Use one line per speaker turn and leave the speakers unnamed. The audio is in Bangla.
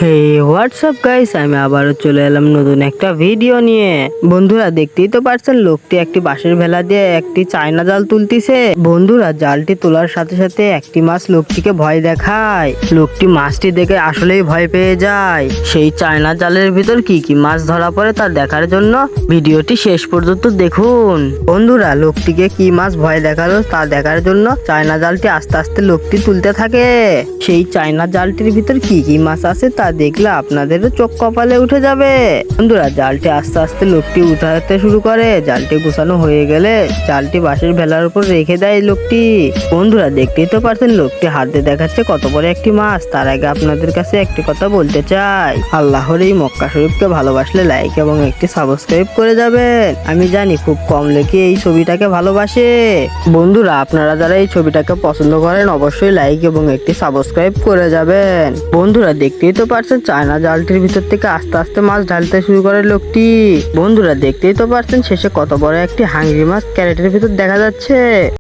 হে হোয়াটসঅ্যাপ গাইস, আমি আবারও চলে এলাম নতুন একটা ভিডিও নিয়ে। বন্ধুরা দেখতেই তো পারছেন, লোকটি একটি বাঁশের ভেলা দিয়ে একটি চায়না জাল তুলতিছে। বন্ধুরা জালটি তোলার সাথে সাথে একটি মাছ লোকটিকে ভয় দেখায়। লোকটি মাছটি দেখে আসলেই ভয় পেয়ে যায়। সেই চায়না জালের ভিতর কি কি মাছ ধরা পড়ে তা দেখার জন্য ভিডিওটি শেষ পর্যন্ত দেখুন। বন্ধুরা লোকটিকে কি মাছ ভয় দেখালো তা দেখার জন্য চায়না জালটি আস্তে আস্তে লোকটি তুলতে থাকে। সেই চায়না জালটির ভিতর কি কি মাছ আছে তা দেখলে আপনাদেরও চোখ কপালে উঠে যাবে। বন্ধুরা জালটি আস্তে আস্তে লোকটি উঠাতে শুরু করে। জালটি গুছানো হয়ে গেলে জালটি বাঁশের ভেলার উপর রেখে দেয় লোকটি। বন্ধুরা দেখতেই তো পারছেন, লোকটি হাতে দেখাচ্ছে কত বড় একটি মাছ। তার আগে আপনাদের কাছে একটি কথা বলতে চাই, আল্লাহর এই মক্কা শরীফকে ভালোবাসলে লাইক এবং একটি সাবস্ক্রাইব করে যাবেন। আমি জানি খুব কম লোকই এই ছবিটাকে ভালোবাসে। বন্ধুরা আপনারা যারা এই ছবিটাকে পছন্দ করেন অবশ্যই লাইক এবং একটি সাবস্ক্রাইব করে যাবেন। বন্ধুরা দেখতেই তো পারছেন, চায়না জালটির ভিতর থেকে আস্তে আস্তে মাছ ঢালতে শুরু করে লোকটি। বন্ধুরা দেখতেই তো পারছেন শেষে কত বড় একটি হাঙ্গরি মাছ ক্যারেটের ভিতর দেখা যাচ্ছে।